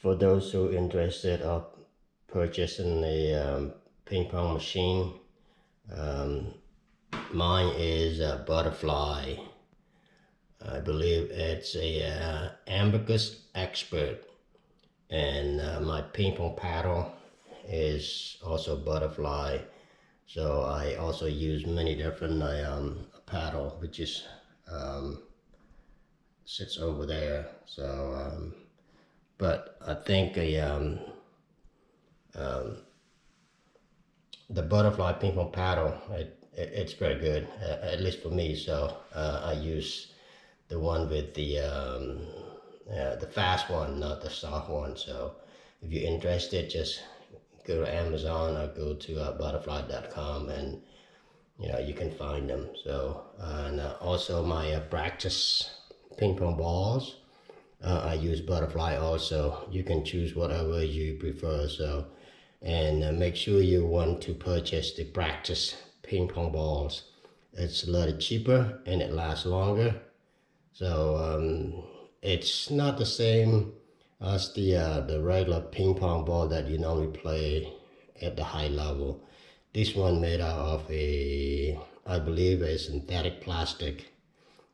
For those who are interested of purchasing a ping pong machine, mine is a Butterfly. I believe it's a Amicus Expert, and my ping pong paddle is also Butterfly. So I also use many different paddle, which is sits over there. So, but I think the Butterfly ping pong paddle, it's very good, at least for me. So I use the one with the fast one, not the soft one. So if you're interested, just go to Amazon or go to butterfly.com, and you can find them. So and also my practice ping pong balls, I use Butterfly also. You can choose whatever you prefer. So and make sure you want to purchase the practice ping pong balls. It's a little cheaper and it lasts longer. So it's not the same as the regular ping pong ball that you normally play at the high level. This one made out of I believe, a synthetic plastic,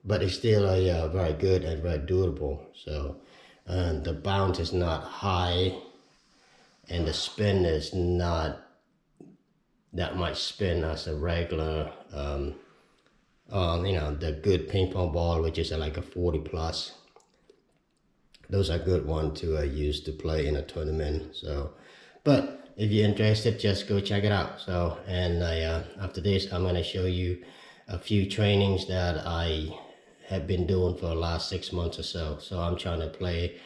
but it's still very good and very durable. So the bounce is not high, and the spin is not that much spin as a regular the good ping pong ball, which is like a 40 plus. Those are good ones to use to play in a tournament. So but if you're interested, just go check it out. So and after this, I'm going to show you a few trainings that I have been doing for the last 6 months or so. So I'm trying to play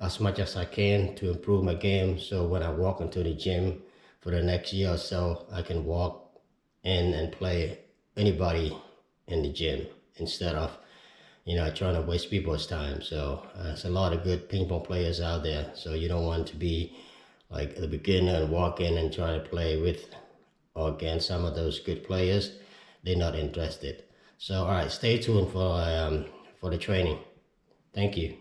as much as I can to improve my game, so when I walk into the gym for the next year or so, I can walk in and play anybody in the gym instead of trying to waste people's time. So there's a lot of good ping pong players out there, so you don't want to be like a beginner and walk in and try to play with or against some of those good players. They're not interested. So all right, stay tuned for the training. Thank you.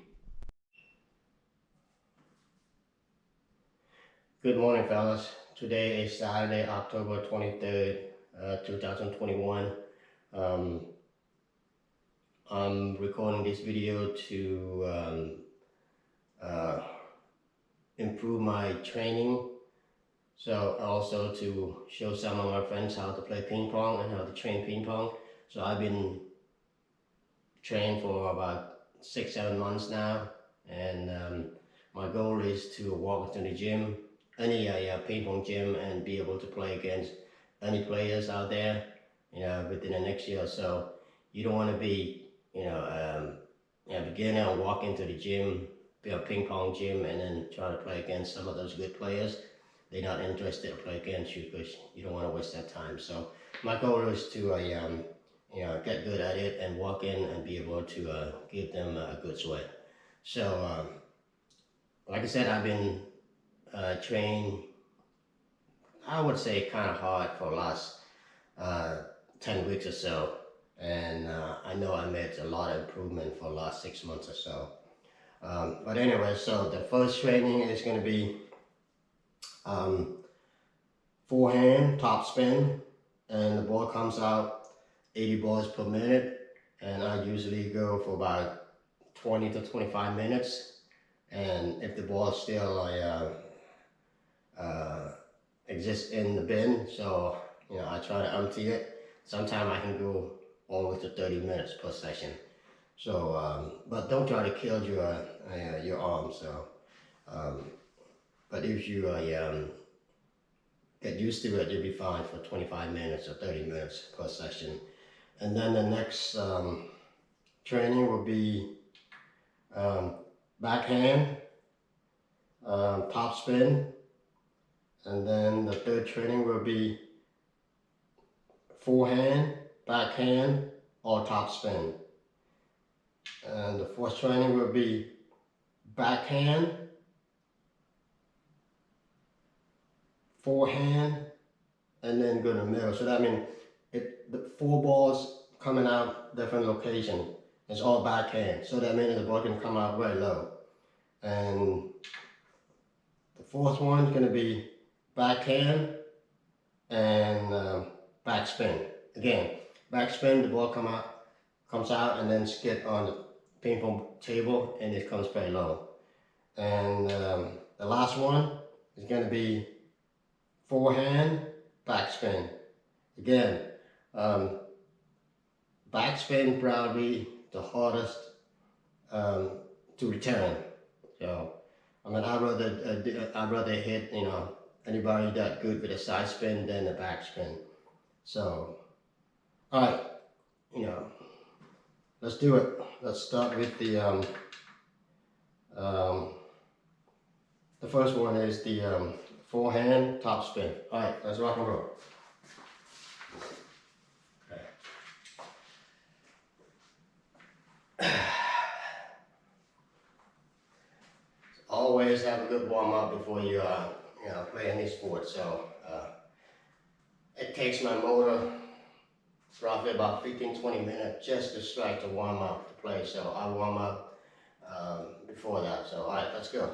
Good morning, fellas. Today is Saturday, October 23rd, 2021. I'm recording this video to improve my training. So also to show some of my friends how to play ping pong and how to train ping pong. So I've been trained for about 6-7 months now, and my goal is to walk into the gym, any ping pong gym, and be able to play against any players out there within the next year or so. You don't want to be a beginner and walk into the gym, be a ping pong gym, and then try to play against some of those good players. They're not interested to play against you because you don't want to waste that time. So my goal is to get good at it and walk in and be able to give them a good sweat. So like I said, I've been trained, I would say, kind of hard for the last 10 weeks or so, and I know I made a lot of improvement for the last 6 months or so. But anyway, so the first training is going to be forehand top spin, and the ball comes out 80 balls per minute, and I usually go for about 20 to 25 minutes. And if the ball still exists in the bin, so I try to empty it. Sometimes I can go all the way to 30 minutes per session. So but don't try to kill your arm. So but if you get used to it, you'll be fine for 25 minutes or 30 minutes per session. And then the next training will be backhand, top spin, and then the third training will be forehand, backhand, or top spin. And the fourth training will be backhand, forehand, and then go to the middle. So that means the 4 balls coming out different location. It's all backhand. So that means the ball can come out very low. And fourth one is going to be backhand and back spin. Again, back spin, the ball comes out and then skid on the ping pong table and it comes very low. And the last one is going to be forehand, backspin. Again, backspin probably the hardest to return. So, I mean, I'd rather hit, you know, anybody that good with a side spin than a backspin. So, all right, you know, let's do it. Let's start with the first one is the forehand top spin. All right, let's rock and roll. Always have a good warm up before you you know, play any sport. So it takes my motor roughly about 15-20 minutes just to strike to warm up to play. So I warm up before that. So all right, let's go.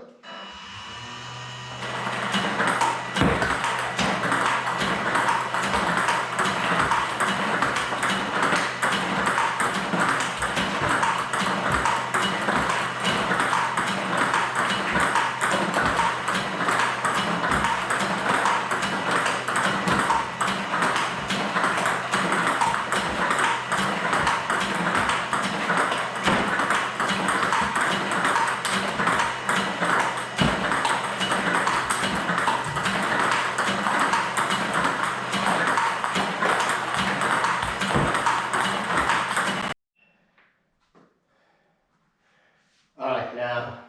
Alright, now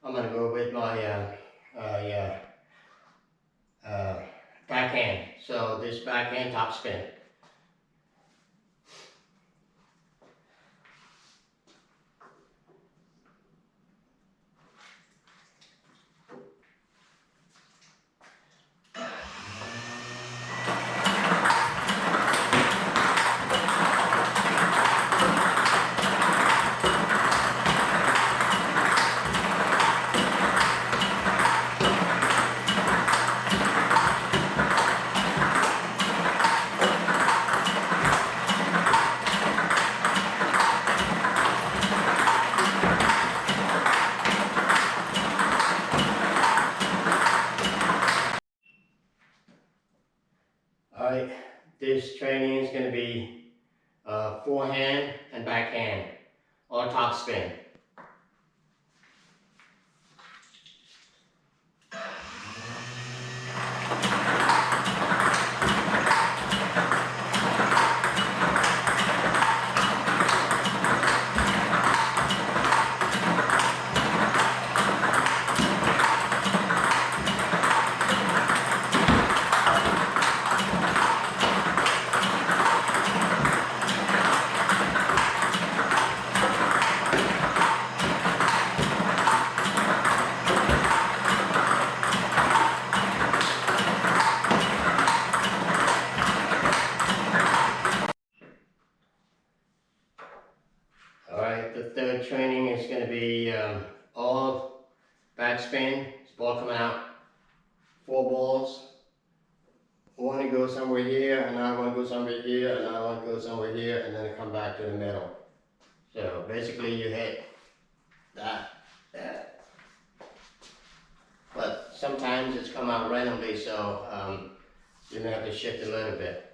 I'm going to go with my backhand. So this backhand top spin. Alright, this training is going to be forehand and backhand or top spin. Alright, the third training is going to be all backspin. This ball coming out, 4 balls. One to go somewhere here, another one goes somewhere here, another one goes somewhere here, and then it come back to the middle. So basically you hit that. But sometimes it's come out randomly, so you may have to shift a little bit.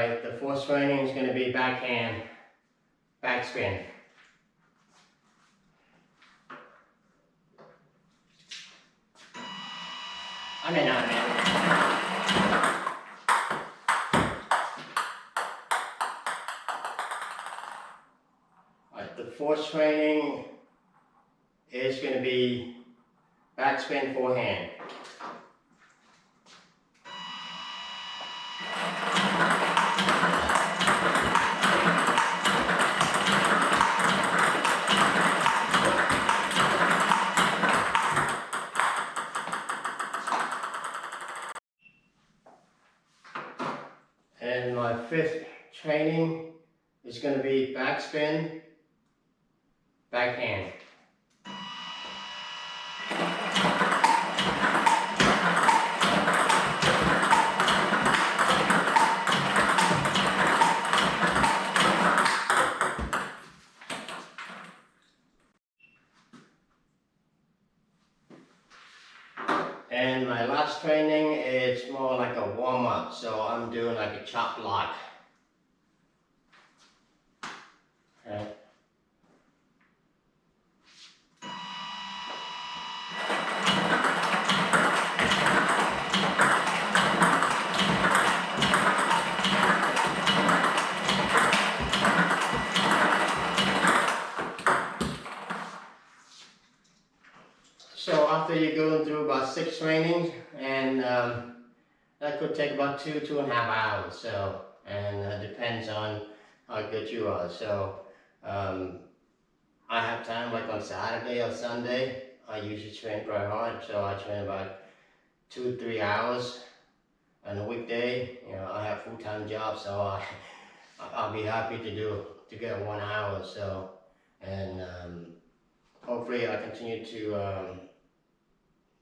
Alright, the fourth training is going to be backhand, backspin. Alright, the fourth training is going to be backspin forehand. And my fifth training is going to be backspin, backhand. And my last training is more like a warm-up, so I'm doing like a chop block. Okay. So after you're going through about 6 trainings, and that could take about 2.5 hours. So, and depends on how good you are. So, I have time like on Saturday or Sunday. I usually train pretty hard, so I train about 2-3 hours on a weekday. You know, I have full-time job, so I'll be happy to get 1 hour. So, and hopefully I continue to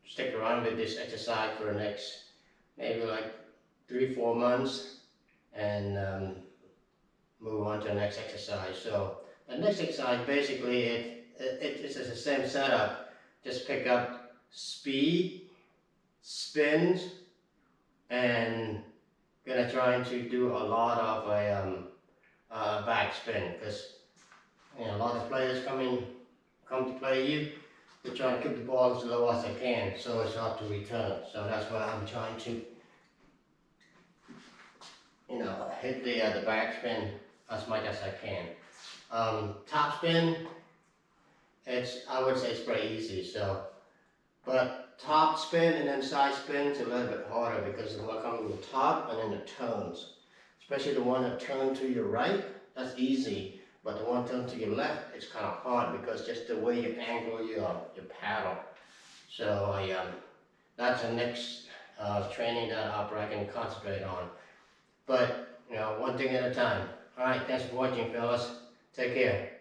stick around with this exercise for the next maybe like 3-4 months, and move on to the next exercise. So the next exercise, basically it's the same setup, just pick up speed, spins, and gonna try to do a lot of a backspin, because you know, a lot of players come to play you. They try to keep the ball as low as they can, so it's hard to return. So that's why I'm trying to, you know, hit the backspin as much as I can. Top spin, I would say it's pretty easy. So, but top spin and then side spin is a little bit harder, because the one coming from the top and then the turns, especially the one that turns to your right, that's easy. But the one turn to your left, it's kind of hard, because just the way you angle your paddle. So that's the next training that I can concentrate on. But you know, one thing at a time. All right, thanks for watching, fellas. Take care.